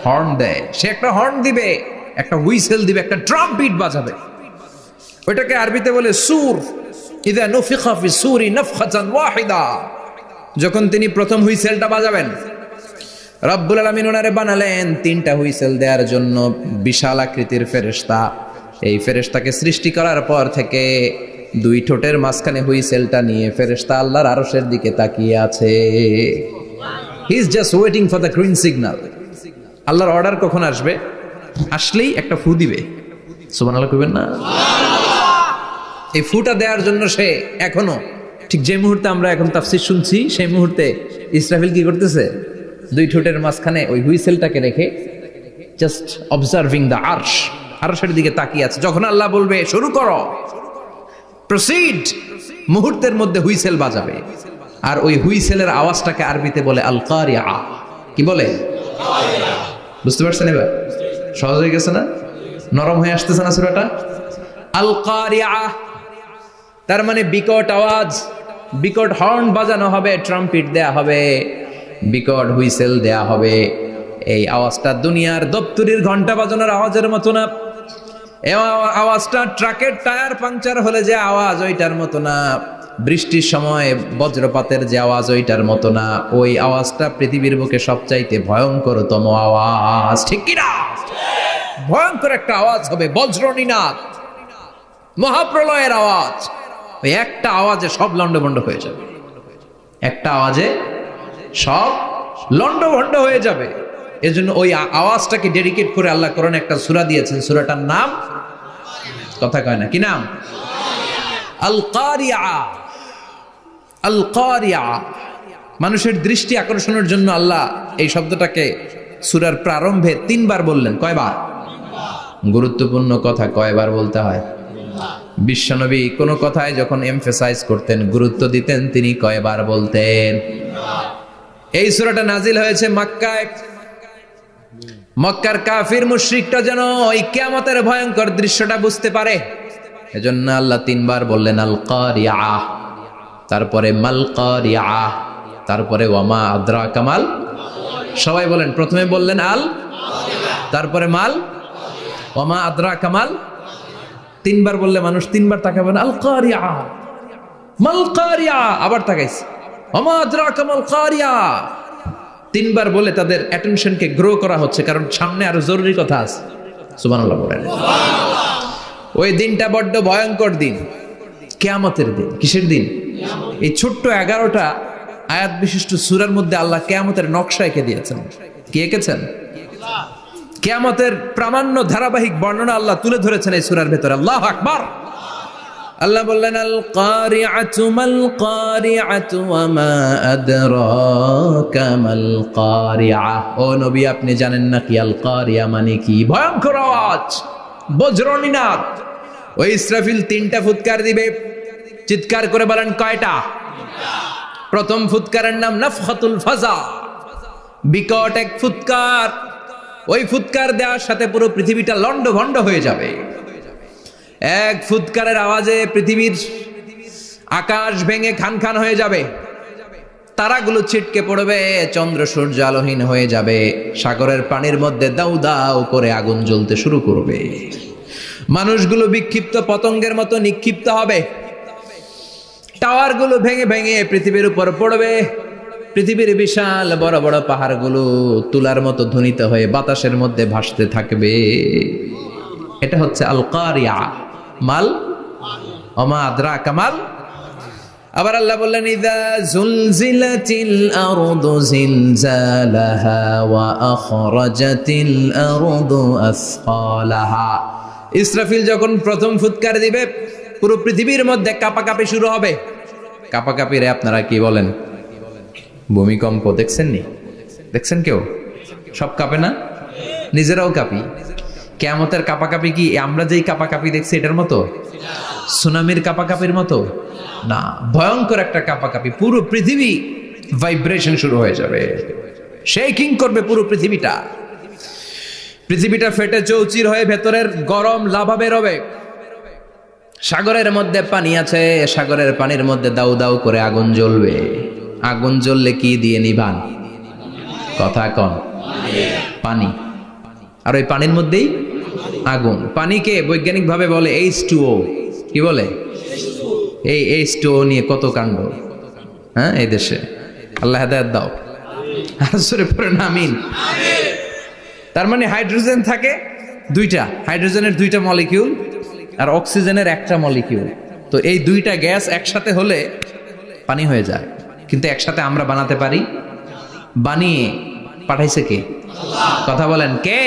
হর্ন দেয়। সে একটা হর্ন দিবে, একটা হুইসেল দিবে, একটা ট্রাম্পিট বাজাবে। ওইটাকে আরবিতে বলে সুর। ইদা নুফিখা ফিস সূরি নাফখাতান ওয়াহিদা, যখন তিনি প্রথম হুইসেলটা বাজাবেন, রব্বুল আলামিন ওনারে বানালেন 3টা হুইসেল দেওয়ার জন্য। বিশাল আকৃতির ফেরেশতা। এই ফেরেশতাকে সৃষ্টি করার পর থেকে 2 ঠোঁটের মাঝখানে হুইসেলটা নিয়ে ফেরেশতা আল্লাহর আরশের দিকে তাকিয়ে আছে। He is just waiting for the green signal. আল্লাহর অর্ডার কখন আসবে? আসলেই একটা ফু দিবে। সুবহানাল্লাহ কইবেন না? এই ফুটা দেওয়ার জন্য সে এখনো, ঠিক যে মুহূর্তে আমরা এখন তাফসীর শুনছি, সেই মুহূর্তে ইসরাফিল কি করতেছে? 2 ঠোঁটের মাঝখানে ওই হুইসেলটাকে রেখে জাস্ট অবজার্ভিং দ্য আরশ, আরশের দিকে তাকিয়ে আছে। যখন আল্লাহ বলবে শুরু করো, প্রসিড, মুহূর্তের মধ্যে হুইসেল বাজাবে। আর ওই হুইসেলের আওয়াজটাকে আরবিতে বলে আল কারিয়া। কি বলে? বুঝতে পারছেন এবার? সহজ হয়ে গেছে না? নরম হয়ে আসতেছে না সূরাটা? আল কারিয়া তার মানে বিকট আওয়াজ, বিকট হর্ন বাজানো হবে, ট্রাম্পিট দেয়া হবে, বিকট হুইসেল দেয়া হবে। এই আওয়াজটা দুনিয়ার দপ্তরির ঘন্টা বাজানোর আওয়াজের মতো না। এই আওয়াজটা ট্রাকের টায়ার পাংচার হলে যে আওয়াজ, ওইটার মতো না। বৃষ্টির সময় বজ্রপাতের যে আওয়াজ, ওইটার মতো না। ওই আওয়াজটা পৃথিবীর বুকে সবচাইতে ভয়ঙ্করতম আওয়াজ। ঠিক কিনা? ভয়ঙ্কর একটা আওয়াজ হবে, বজ্রনিনাদ, মহাপ্রলয়ের আওয়াজ। ওই একটা আওয়াজে সব লন্ডভন্ড হয়ে যাবে। একটা আওয়াজে সব লন্ডভন্ড হয়ে যাবে। এজন্য ওই আওয়াজটাকে ডেডিকেট করে আল্লাহ কোরআনে একটা সূরা দিয়েছেন। সূরাটার নাম, কথা কয় না, কি নাম? আল কারিয়া। আল কারিয়া। মানুষের দৃষ্টি আকর্ষণের জন্য আল্লাহ এই শব্দটাকে সূরার প্রারম্ভে 3 বার বললেন। কয়বার? গুরুত্বপূর্ণ কথা কয়বার বলতে হয়? বিশ্বনবী কোন কথায় যখন এমফাসাইজ করতেন, গুরুত্ব দিতেন, তিনি কয়বার বলতেন? এই সূরাটা নাজিল হয়েছে মক্কায়। মক্কার কাফির মুশরিকটা যেন ওই কিয়ামতের ভয়ঙ্কর দৃশ্যটা বুঝতে পারে, এজন্য আল্লাহ 3 বার বললেন আল কারিয়া, তারপরে মাল কারিয়া, তারপরে ওয়ামা আদরাকা মাল। সবাই বলেন। প্রথমে বললেন আল, তারপরে মাল, ওয়ামা আদরাকা মাল। 3 বার বললে মানুষ 3 বার তাকাবেন, আল কারিয়া, মাল কারিয়া, আবার তাকাইছে, ওয়ামা আদরাকা মাল কারিয়া। 3 বার বলে তাদের অ্যাটেনশনকে গ্রো করা হচ্ছে, কারণ সামনে আরো জরুরি কথা আছে। সুবহানাল্লাহ বলেন। ওই দিনটা বড্ড ভয়ঙ্কর দিন, কিয়ামতের দিন। কিসের দিন? এই ছোট্ট 11টা আয়াত বিশিষ্ট সূরার মধ্যে আল্লাহ কিয়ামতের নকশা এঁকে দিয়েছেন। কি এঁকেছেন? কিয়ামতের প্রামাণ্য ধারাবাহিক বর্ণনা আল্লাহ তুলে ধরেছেন এই সূরার ভেতরে। আল্লাহু আকবার। আল্লাহ বললেন আল কারিআতু মাল কারিআতু ওয়া মা আদরাকা মাল কারিআ। ও নবী, আপনি জানেন না কি আল কারিয়া মানে কি? ভয়ঙ্কর আওয়াজ, বজ্রনিনাদ। ওই ইসরাফিল 3টা ফুৎকার দিবে। চিৎকার করে বলেন কয়টা? প্রথম ফুৎকারের নাম নাফখাতুল ফাজা, বিকট এক ফুৎকার। ওই ফুৎকার দেওয়ার সাথে পুরো পৃথিবীটা লন্ডভন্ড হয়ে যাবে। এক ফুৎকারের আওয়াজে পৃথিবীর আকাশ ভেঙে খান খান হয়ে যাবে, তারাগুলো ছিটকে পড়বে, চন্দ্র সূর্য আলোহীন হয়ে যাবে, সাগরের পানির মধ্যে দাউ দাউ করে আগুন জ্বলতে শুরু করবে, মানুষগুলো বিক্ষিপ্ত পতঙ্গের মতো নিক্ষিপ্ত হবে, টাওয়ারগুলো ভেঙে ভেঙে পৃথিবীর উপর পড়বে, পৃথিবীর বিশাল বড় বড় পাহাড়গুলো তুলার মতো ধ্বনিত হয়ে বাতাসের মধ্যে ভাসতে থাকবে। এটা হচ্ছে আল কারিয়া। মাল ওমা আদরাকা মাল। আবার আল্লাহ বললেন ইযা যুলজিলাতিল আরদু জিলজালাহা ওয়া আখরাজাতিল আরদু আসকালাহা। ইসরাফিল যখন প্রথম ফুৎকার দিবে পুরো পৃথিবীর মধ্যে কাঁপাকাঁপি শুরু হবে। কাঁপাকাঁপিরে আপনারা কি বলেন? ভূমিকম্প দেখছেন নি? দেখছেন কেউ? সব কাঁপে না? নিজেরাও কাঁপি। কিয়ামতের কাঁপাকাঁপি কি আমরা যেই কাঁপাকাঁপি দেখছি এটার মতো? সুনামির কাঁপাকাঁপির মতো না, ভয়ঙ্কর একটা কাঁপাকাঁপি। পুরো পৃথিবী ভাইব্রেশন শুরু হয়ে যাবে, শেকিং করবে পুরো পৃথিবীটা। পৃথিবীটা ফেটে চৌচির হয়ে ভেতরের গরম লাভা বেরোবে। সাগরের মধ্যে পানি আছে, সাগরের পানির মধ্যে দাউ দাউ করে আগুন জ্বলবে। আগুন জ্বললে কি দিয়ে নিভান? কথা কন। পানি। আর ওই পানির মধ্যেই আগুন। পানিকে বৈজ্ঞানিক ভাবে বলে H2O। কি বলে? এই H2O নিয়ে কত কাণ্ড, হ্যাঁ, এই দেশে। আল্লাহ হেদায়েত দাও। আসরে পড়েন আমিন। তার মানে হাইড্রোজেন থাকে দুইটা, হাইড্রোজেনের দুইটা মলিকিউল আর অক্সিজেনের একটা মলিকিউল। তো এই দুইটা গ্যাস একসাথে হলে পানি হয়ে যায়। কিন্তু একসাথে আমরা বানাতে পারি? বানিয়ে পাঠাইছে কে? কথা বলেন কে?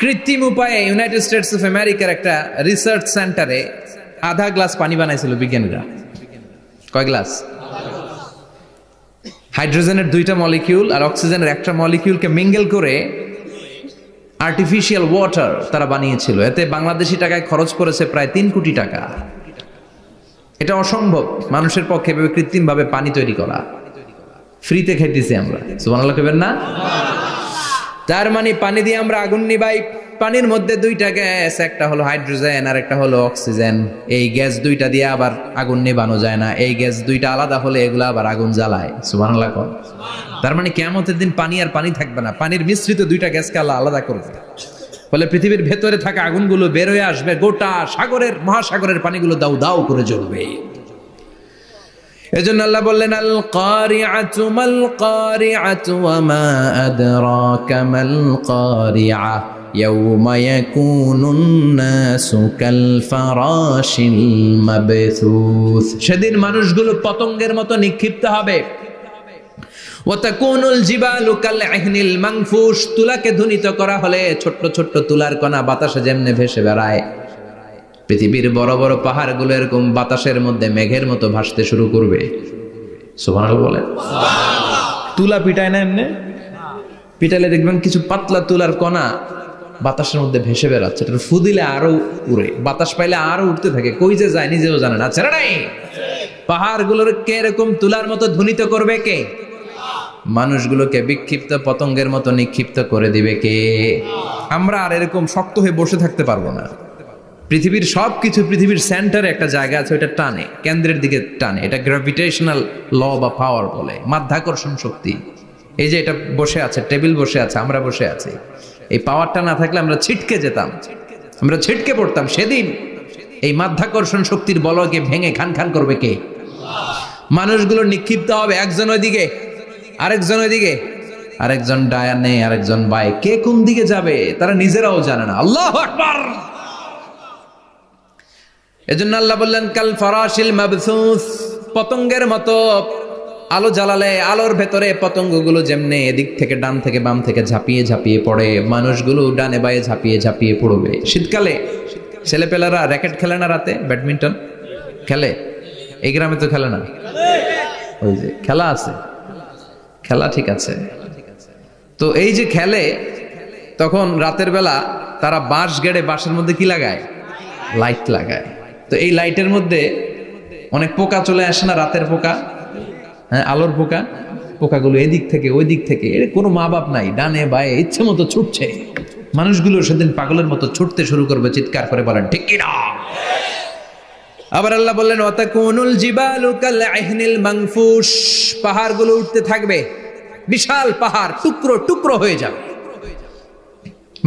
কৃত্রিম উপায়ে ইউনাইটেড স্টেটস অফ আমেরিকার একটা রিসার্চ সেন্টারে আধা গ্লাস পানি বানাইছিল বিজ্ঞানীরা। কয় গ্লাস? হাইড্রোজেনের দুইটা মলিকিউল আর অক্সিজেনের একটা মলিকিউলকে মিঙ্গেল করে আর্টিফিশিয়াল ওয়াটার তারা বানিয়েছিল। এতে বাংলাদেশি টাকায় খরচ করেছে প্রায় 3 কোটি টাকা। এটা অসম্ভব মানুষের পক্ষে এভাবে কৃত্রিম ভাবে পানি তৈরি করা। ফ্রিতে খাইতেছি আমরা, সুবহানাল্লাহ কইবেন না? তার মানে পানি দিয়ে আমরা আগুন নিভাই। পানির মধ্যে দুইটা গ্যাস, একটা হলো হাইড্রোজেন আর একটা হলো অক্সিজেন। এই গ্যাস দুইটা দিয়ে আবার আগুন নেভানো যায় না। এই গ্যাস দুইটা আলাদা হলে এগুলো আবার আগুন জ্বালায়। সুবহানাল্লাহ কোন। তার মানে কিয়ামতের দিন পানি আর পানি থাকবে না, পানির মিশ্রিত দুইটা গ্যাসকে আল্লাহ আলাদা করবে। ফলে পৃথিবীর ভেতরে থাকা আগুনগুলো বের হয়ে আসবে, গোটা সাগরের মহাসাগরের পানিগুলো দাউ দাউ করে জ্বলবে। এজন্য আল্লাহ বললেন আল কারিআতু মাল কারিআতু ওয়া মা আদরাকা মাল কারিআ ইয়াওমা ইয়াকুনুন নাসু কাল ফারাশিল মাবথুস। সেদিন মানুষগুলো পতঙ্গের মতো নিক্ষিপ্ত হবে। ওয়া তাকুনুল জিবালু কাল ইহনিল মানফুশ। তুলাকে ধ্বনিত করা হলে ছোট্ট ছোট্ট তুলার কণা বাতাসে যেমনে ভেসে বেড়ায়, পৃথিবীর বড় বড় পাহাড়গুলো এরকম বাতাসের মধ্যে মেঘের মতো ভাসতে শুরু করবে। সুবহানাল্লাহ বলেন। তুলা পিটায় না এমনি? পিটালে দেখবেন কিছু পাতলা তুলার কণা বাতাসের মধ্যে ভেসে বেড়াচ্ছে। এটা ফু দিলে আরো উড়ে, বাতাস পাইলে আরো উঠতে থাকে, কই যে যায় নিজেও জানে না। ছেড়ে নাই। পাহাড়গুলোর কে এরকম তুলার মতো ধ্বনিত করবে কে? মানুষগুলোকে বিক্ষিপ্ত পতঙ্গের মতো নিক্ষিপ্ত করে দিবে কে? আমরা আর এরকম শক্ত হয়ে বসে থাকতে পারবো না। পৃথিবীর সবকিছু, পৃথিবীর সেন্টারে একটা জায়গা আছে, ওটা টানে, কেন্দ্রের দিকে টানে। এটা গ্র্যাভিটেশনাল ল বা পাওয়ার বলে, মাধ্যাকর্ষণ শক্তি। এই যে এটা বসে আছে, টেবিল বসে আছে, আমরা বসে আছি, এই পাওয়ারটা না থাকলে আমরা ছিটকে যেতাম, আমরা ছিটকে পড়তাম। সেদিন এই মাধ্যাকর্ষণ শক্তির বলকে ভেঙে খান খান করবে কে? মানুষগুলো নিক্ষিপ্ত হবে, একজন ওইদিকে, আরেকজন ওইদিকে, আরেকজন ডায়ানে, আরেকজন বাই। কে কোন দিকে যাবে তারা নিজেরাও জানে না। আল্লাহু আকবার। এজন্য আল্লাহ বললেন কাল ফারাশিল মাবসুস। পতঙ্গের মতো আলো জ্বালালে আলোর ভেতরে পতঙ্গগুলো যেমনে এদিক থেকে ডান থেকে বাম থেকে ঝাঁপিয়ে ঝাঁপিয়ে পড়ে, মানুষগুলো ডানে বায়ে ঝাঁপিয়ে ঝাঁপিয়ে পড়বে। শীতকালে ছেলেপেলারা র্যাকেট খেলে না, রাতে ব্যাডমিন্টন খেলে। এই গ্রামে তো খেলে না, ওই যে খেলা আছে, খেলা ঠিক আছে। তো এই যে খেলে, তখন রাতের বেলা তারা বাঁশ গেড়ে, বাঁশের মধ্যে কি লাগায়? লাইট লাগায়। তো এই লাইটের মধ্যে অনেক পোকা চলে আসে না, রাতের পোকা, হ্যাঁ, আলোর পোকা। পোকাগুলো এদিক থেকে ওই দিক থেকে, এর কোনো মা বাপ নাই, ডানে বায়ে ইচ্ছে মতো ছুটছে। মানুষগুলো সেদিন পাগলের মতো ছুটতে শুরু করবে, চিৎকার করে বলেন ঠিক কি না? আবার আল্লাহ বললেন ওয়াতাকুনুল জিবালু কাল আহিনিল মানফুশ, পাহাড়গুলো উঠতে থাকবে, বিশাল পাহাড় টুকরো টুকরো হয়ে যাবে।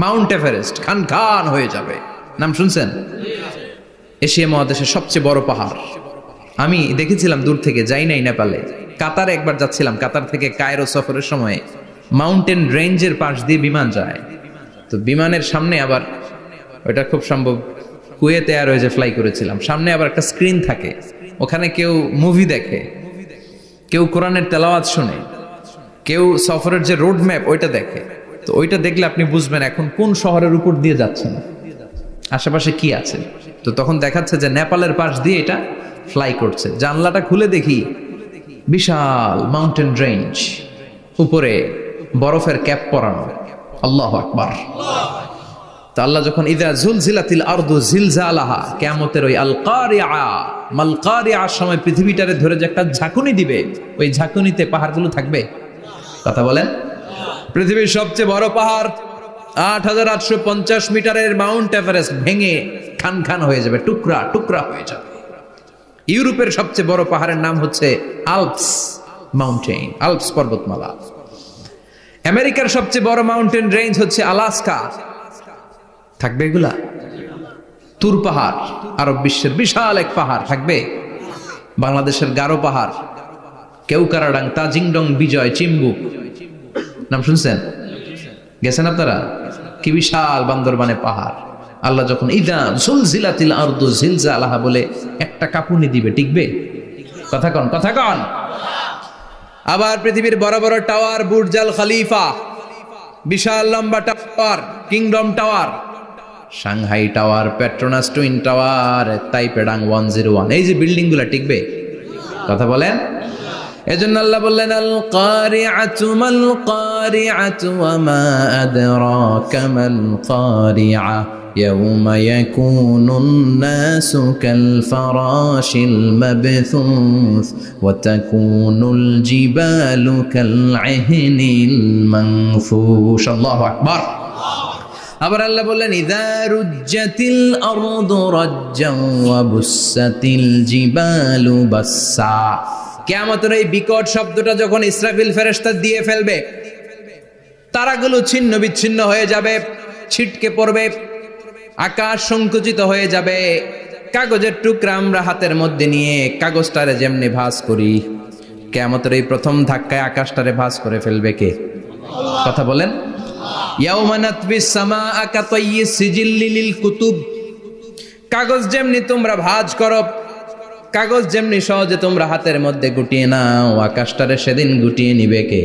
মাউন্ট এভারেস্ট খান খান হয়ে যাবে, নাম শুনছেন? এশিয়া মহাদেশের সবচেয়ে বড় পাহাড়। আমি দেখেছিলাম দূর থেকে, যাই নাই নেপালে, কাতারে একবার যাচ্ছিলাম। কাতার থেকে কায়রো সফরের সময় মাউন্টেন রেঞ্জের পাশ দিয়ে বিমান যায়, তো বিমানের সামনে আবার, ওটা খুব সম্ভব কুয়েতে এয়ারওয়েজে ফ্লাই করেছিলাম, সামনে আবার একটা স্ক্রিন থাকে, ওখানে কেউ মুভি দেখে, কেউ কোরআনের তেলাওয়াত শুনে, কেউ সফরের যে রোড ম্যাপ ওইটা দেখে। তো ওইটা দেখলে আপনি বুঝবেন এখন কোন শহরের উপর দিয়ে যাচ্ছেন, আশেপাশে কি আছে। তো তখন দেখাচ্ছে যে নেপালের পাশ দিয়ে এটা ফ্লাই করছে। জানলাটা খুলে দেখি বিশাল মাউন্টেন রেঞ্জ, উপরে বরফের ক্যাপ পরানো। আল্লাহু আকবার। তো আল্লাহ যখন ইযা যুলজিলাতিল আরদু জিলজালাহা, কিয়ামতের ওই আল কারিআ মাল কারিআর সময় পৃথিবীটারে ধরে যে একটা ঝাঁকুনি দিবে, ওই ঝাঁকুনিতে পাহাড়গুলো থাকবে। কথা বলেন? পৃথিবীর সবচেয়ে বড় পাহাড় ৮৮৫০ মিটারের মাউন্ট এভারেস্ট ভেঙে খান খান হয়ে যাবে, টুকরা টুকরা হয়ে যাবে। ইউরোপের সবচেয়ে বড় পাহাড়ের নাম হচ্ছে আল্পস মাউন্টেন, আল্পস পর্বতমালা। আমেরিকার সবচেয়ে বড় মাউন্টেন রেঞ্জ হচ্ছে আলাস্কা, থাকবে এগুলা? তুর পাহাড় আরব বিশ্বের বিশাল এক পাহাড় থাকবে। বাংলাদেশের গারো পাহাড়, কেউকারাডাং, তাজিংডং, বিজয়, চিম্বুক, নাম শুনছেন? গেছেন আপনারা? কি বিশাল বান্দরবানে পাহাড়। আল্লাহ যখন ইদা জুলজিলাতিল আরদু জিলজালাহা বলে একটা কাঁপুনি দিবে, টিকবে? কথা কন, কথা কন। আবার পৃথিবীর বড় বড় টাওয়ার, বুর্জ আল খলিফা, বিশাল লম্বা tower, kingdom tower, Shanghai tower, Petronas twin tower, তাইপেডাং 101, এই যে বিল্ডিং গুলা টিকবে? কথা বলেন। এজন্য আল্লাহ বললেন আল কারিআতু মাল কারিআতু ওয়া মা আদরাকা মাল কারিআ ইয়াউমা ইয়াকুনুন নাসু কাল ফারাশিল মাবথুস ওয়া তাকুনুল জিবালু কাল আহিনিল মানফুশ। আল্লাহু আকবার। আবার আল্লাহ বললেন ইযা রুজ্জাতিল আরদু রাজ্জান ওয়া বুসাতিল জিবালু বাসসা। কিয়ামতের এই বিকট শব্দটা যখন ইসরাফিল ফেরেশতা দিয়ে ফেলবে, তারাগুলো ছিন্ন বিচ্ছিন্ন হয়ে যাবে, ছিটকে পড়বে, আকাশ সংকুচিত হয়ে যাবে। কাগজের টুকরা আমরা হাতের মধ্যে নিয়ে কাগজটারে যেমনি ভাঁজ করি, কিয়ামতের এই প্রথম ধাক্কায় আকাশটারে ভাঁজ করে ফেলবে কে? কথা বলেন। ইয়াউমা নাতবিস সামাআ কাতাইয়িস সিজিল্লি লিল কুতুব। কাগজ যেমনি তোমরা ভাঁজ করো, কাগজ যেমনি সহজে তোমরা হাতের মধ্যে গুটিয়ে নাও, আকাশটারে সেদিন গুটিয়ে নিবে কে?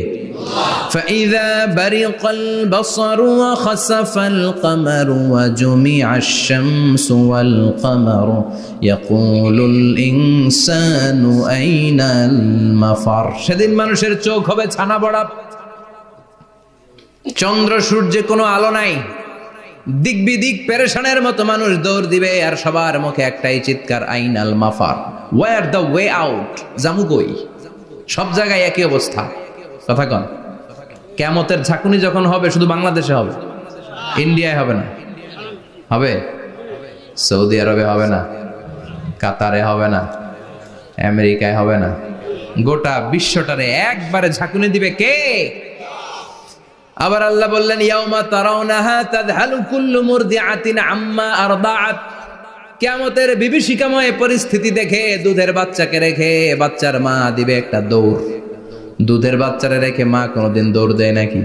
ফাইযা বারিকাল বাসারু ওয়া খাসাফাল কামারু ওয়া জুমিআশ শামসু ওয়াল কামারু ইয়াকুলুল ইনসানু আইনাল মাফার। সেদিন মানুষের চোখ হবে ছানা বড়া, চন্দ্র সূর্যে কোনো আলো নাই, দিক বিদিক পেরেশানের মতো মানুষ দৌড় দিবে, আর সবার মুখে একটাই চিৎকার, আইনাল মাফার, ওয়্যার দ্য ওয়ে আউট, জামু কই? সব জায়গায় একই অবস্থা। কথা কন। কিয়ামতের ঝাঁকুনি যখন হবে শুধু বাংলাদেশে হবে, ইন্ডিয়ায় হবে না, হবে সৌদি আরবে হবে না, কাতারে হবে না, আমেরিকায় হবে না, গোটা বিশ্বটারে একবারে ঝাঁকুনি দিবে কে? আবার আল্লাহ বললেন ইয়াউমা তারাউনাহা তাযহালু কুল্লু মুরদিআতিন আম্মা আরদাআত। কিয়ামতের বিভীষিকাময় পরিস্থিতি দেখে দুধের বাচ্চাকে রেখে বাচ্চার মা দিবে একটা দৌড়। দুধের বাচ্চারে রেখে মা কোনোদিন দৌড় দেয় নাকি?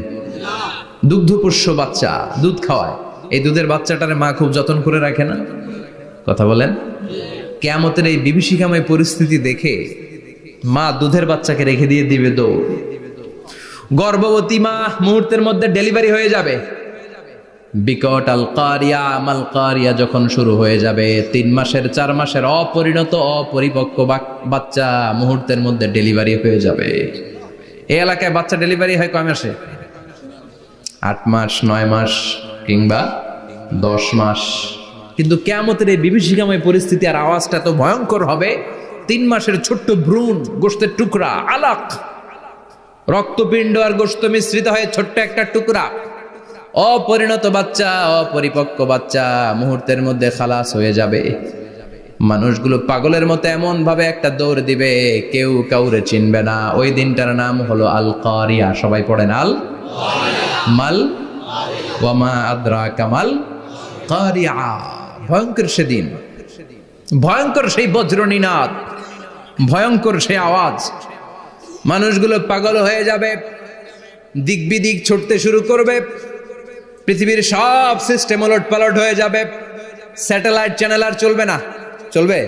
দুগ্ধপোষ্য বাচ্চা, দুধ খাওয়ায়, এই দুধের বাচ্চাটারে মা খুব যত্ন করে রাখে না? কথা বলেন। কিয়ামতের এই বিভীষিকাময় পরিস্থিতি দেখে মা দুধের বাচ্চাকে রেখে দিয়ে দিবে দৌড়। গর্ভবতী মা মুহূর্তের মধ্যে ডেলিভারি হয়ে যাবে। বিকট আল কারিয়া মাল কারিয়া যখন শুরু হয়ে যাবে, 3 মাসের 4 মাসের অপরিণত অপরিপক্ক বাচ্চা মুহূর্তের মধ্যে ডেলিভারি হয়ে যাবে। এই এলাকায় বাচ্চা ডেলিভারি হয় কয় মাসে? 8 মাস, 9 মাস কিংবা 10 মাস। কিন্তু কিয়ামতের এই বিভীষিকাময় পরিস্থিতি আর আওয়াজটা তো ভয়ঙ্কর হবে। 3 মাসের ছোট্ট ভ্রূণ, গোশতের টুকরা, আলাক, রক্তপিণ্ড আর গোশত মিশ্রিত হয়ে ছোট্ট একটা টুকরা, অপরিণত বাচ্চা, অপরিপক্ক বাচ্চা মুহূর্তের মধ্যে খালাস হয়ে যাবে। মানুষগুলো পাগলের মতো এমন ভাবে একটা দৌড় দিবে, কেউ কাউরে চিনবে না। ওই দিনটার নাম হলো আল কারিয়া। সবাই পড়েন আল মাল ওয়ামা আদরাকা মাল কারিয়া। ভয়ঙ্কর সেদিন, ভয়ঙ্কর সেই বজ্রনিনাদ, ভয়ঙ্কর সেই আওয়াজ। মানুষগুলো পাগল হয়ে যাবে, দিক বিদিক ছুটতে শুরু করবে, পৃথিবীর সব সিস্টেম ওলট পালট হয়ে যাবে। স্যাটেলাইট চ্যানেল আর চলবে না। চলবে?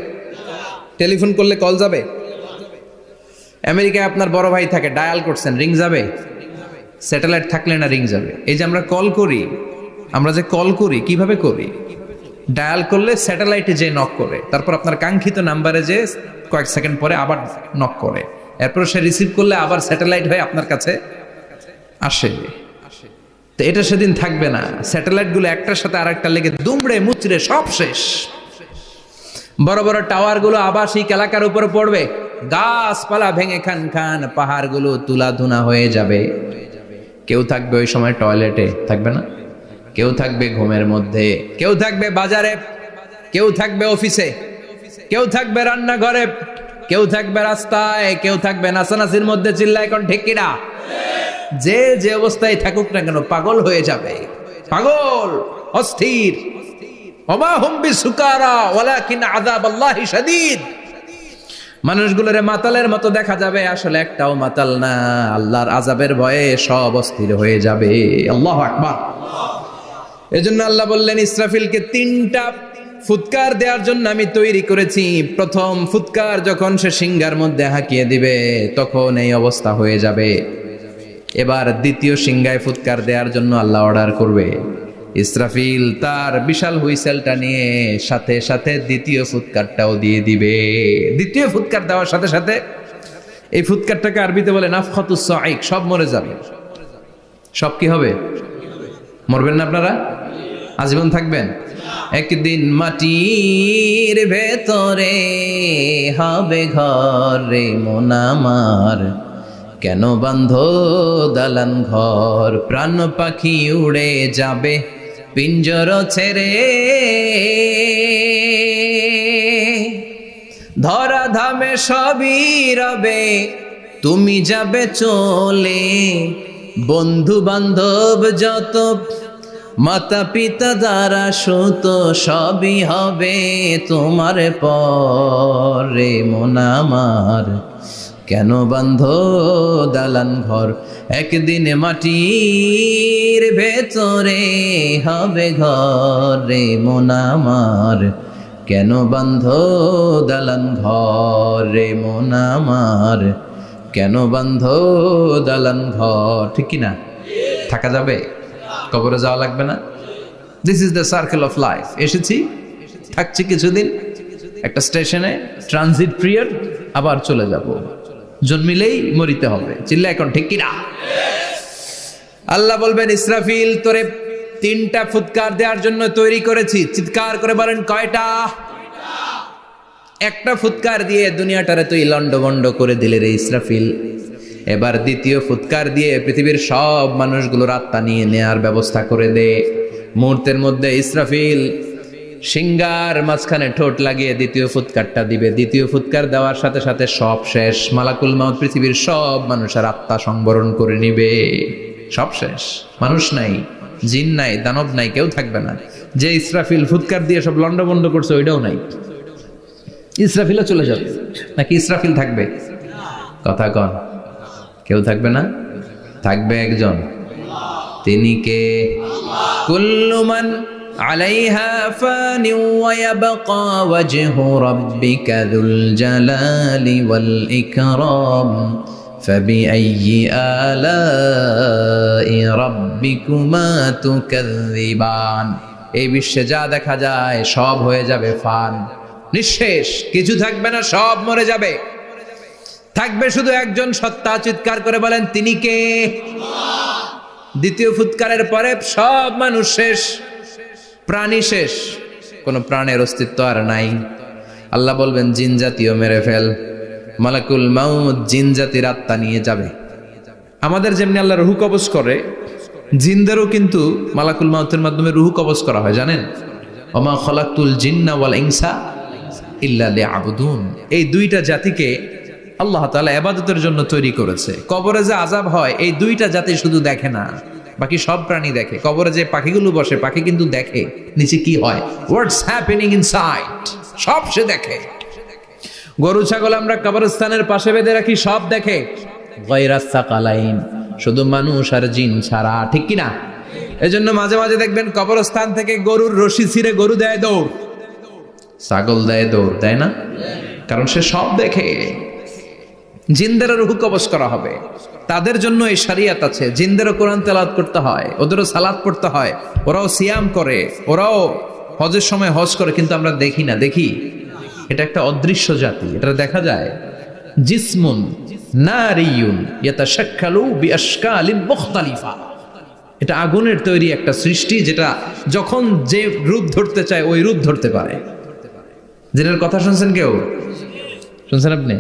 টেলিফোন করলে কল যাবে? আমেরিকায় আপনার বড় ভাই থাকে, ডায়াল করছেন, রিং যাবে? স্যাটেলাইট থাকলে না রিং যাবে? এই যে আমরা কল করি, আমরা যে কল করি কিভাবে করি? ডায়াল করলে স্যাটেলাইটে যে নক করে, তারপর আপনার কাঙ্ক্ষিত নাম্বারে যে কয়েক সেকেন্ড পরে আবার নক করে, এরপর সে রিসিভ করলে আবার স্যাটেলাইট হয়ে আপনার কাছে আসে। তো এটা সেদিন থাকবে না। স্যাটেলাইট গুলো একটার সাথে আরেকটা লেগে দুমড়ে মুচড়ে সব শেষ। বড় বড় টাওয়ার গুলো আবাসিক এলাকার উপরে পড়বে, গাছপালা ভেঙে খান খান, পাহাড় গুলো তুলা ধুনা হয়ে যাবে। কেউ থাকবে ওই সময় টয়লেটে, থাকবে না? কেউ থাকবে ঘুমের মধ্যে, কেউ থাকবে বাজারে, কেউ থাকবে অফিসে, কেউ থাকবে রান্নাঘরে, কেউ থাকবে রাস্তায়, কেউ থাকবে নাচানাচির মধ্যে। চিল্লা এখন ঠিক কিনা? যে যে অবস্থায় থাকুক না কেন পাগল হয়ে যাবে, পাগল, অস্থির। ওমা হুম বিসুকারা ওয়ালাকিন আযাবাল্লাহি শাদীদ। মানুষগুলোরে মাতালের মতো দেখা যাবে, আসলে একটাও মাতাল না। আল্লাহর আযাবের ভয়ে সব অস্থির হয়ে যাবে। আল্লাহু আকবার। এজন্য আল্লাহ বললেন ইসরাফিলকে 3টা ফুৎকার দেওয়ার জন্য আমি তৈরি করেছি। প্রথম ফুৎকার যখন সে সিংহার মধ্যে হাঁকিয়ে দিবে, তখন এই অবস্থা হয়ে যাবে। এবার দ্বিতীয় সিংহায় ফুৎকার দেওয়ার জন্য আল্লাহ অর্ডার করবে। ইসরাফিল তার বিশাল হুইসেলটা নিয়ে সাথে সাথে দ্বিতীয় ফুৎকারটাও দিয়ে দিবে। দ্বিতীয় ফুৎকার দেওয়ার সাথে সাথে এই ফুৎকারটাকে আরবিতে বলে নাফখাতুস সাঈক। সব মরে যাবে। সব কি হবে? মরবেন না আপনারা? আজীবন থাকবেন? একদিন মাটির ভেতরে হবে ঘর রে মন আমার, কেন বাঁধো দালান ঘর, প্রাণ পাখি উড়ে যাবে পিঞ্জর ছেড়ে, ধরা ধামে সবই রবে তুমি যাবে চলে, বন্ধু বান্ধব যত মাতা পিতা দ্বারা সুত সবই হবে তোমার পরে মন আমার, কেন বাঁধো দালান ঘর, একদিন মাটির ভেতরে হবে ঘর রে মন আমার, কেন বাঁধো দালান ঘর রে মন আমার, কেন বাঁধো দালান ঘর। ঠিক কিনা? থাকা যাবে? কবরে যাওয়া লাগবে না? This is the circle of life. এসেছি, থাকছি কিছুদিন, একটা স্টেশনে ট্রানজিট পিরিয়ড, আবার চলে যাব। জন্মিলেই মরিতে হবে। চিল্লা এখন ঠিক কিনা? আল্লাহ বলবেন ইসরাফিল তোরে 3টা ফুৎকার দেওয়ার জন্য তৈরি করেছি। চিৎকার করে বলেন কয়টা? একটা ফুৎকার দিয়ে দুনিয়াটারে তুই লন্ডভন্ড করে দিলে রে ইসরাফিল। এবার দ্বিতীয় ফুৎকার দিয়ে পৃথিবীর সব মানুষগুলোর আত্মা নিয়ে নেয়ার ব্যবস্থা করে দে। মুহূর্তের মধ্যে ইসরাফিল সিংহার মাঝখানে ঠোঁট লাগিয়ে দ্বিতীয় ফুৎকারটা দিবে। দ্বিতীয় ফুৎকার দেওয়ার সাথে সাথে সব শেষ। মালাকুল মাউত পৃথিবীর সব মানুষের আত্মা সংবরণ করে নিবে। সব শেষ। মানুষ নাই, জিন নাই, দানব নাই, কেউ থাকবে না। যে ইসরাফিল ফুৎকার দিয়ে সব লন্ডভন্ড করছে ওইটাও নাই। ইসরাফিলও চলে যাবে নাকি ইসরাফিল থাকবে? কথা কন। কেউ থাকবে না? থাকবে একজন। তিনি কে? কুল্লু মান আলাইহা ফানি ওয়া ইয়াবকা ওয়াজহু রাব্বিকা যুল জালালি ওয়াল ইকরাম ফাবিআইয়ি আলাই রাব্বিকুমা তুকাযযিবান। এই বিশ্বে যা দেখা যায় সব হয়ে যাবে ফান, নিঃশেষ, কিছু থাকবে না, সব মরে যাবে। থাকবে শুধু একজন সত্তা। চিৎকার করে বলেন তিনি কে? দ্বিতীয় ফুৎকারের পরে সব মানুষ শেষ, প্রাণী শেষ, কোনো প্রাণের অস্তিত্ব আর নাই। আল্লাহ বলবেন জিন জাতীয় মেরে ফেল। মালাকুল মাউত জিন জাতির আত্মা নিয়ে যাবে। আমাদের যেমনি আল্লাহ রূহ কবজ করে, জিনদেরও কিন্তু মালাকুল মাউতের মাধ্যমে রুহ কবজ করা হয়, জানেন? ওমা খলাকতুল জিন্না ওয়াল ইনসা ইল্লা লিয়াবুদুন। এই দুইটা জাতিকে আল্লাহ তাআলা ইবাদতের জন্য তৈরি করেছে। কবরে যে আযাব হয় এই দুইটা জাতি শুধু দেখে না, বাকি সব প্রাণী দেখে। কবরে যে পাখিগুলো বসে, পাখি কিন্তু দেখে নিচে কি হয়, হোয়াটস হ্যাপেনিং ইনসাইড, সব সে দেখে। গরু ছাগল আমরা কবরস্থানের পাশে বেঁধে রাখি, সব দেখে। গায়রাস সাকালাইন, শুধু মানুষ আর জিন ছাড়া, ঠিক কি না? এজন্য মাঝে মাঝে দেখবেন কবরস্থান থেকে গরুর রশি ছিঁড়ে গরু দেয় দৌড়, ছাগল দেয় দৌড়, দেয় না? কারণ সে সব দেখে। জিনদেরও রূহ কবজ করা হবে, তাদের জন্য এই শরিয়ত আছে। জিনদেরও কোরআন তেলাওয়াত করতে হয়, ওদেরও সালাত পড়তে হয়, ওরাও সিয়াম করে, ওরাও হজের সময় হজ করে, কিন্তু আমরা দেখি না। দেখি? এটা একটা অদৃশ্য জাতি, এটা দেখা যায়। জিসমুন নারিয়ুন ইয়াতাশাক্কালু বিআশকালিন মুখতালিফা, এটা আগুনের তৈরি একটা সৃষ্টি, যেটা যখন যে রূপ ধরতে চায় ওই রূপ ধরতে পারে। জিনের কথা শুনছেন কেউ? শুনছেন আপনি?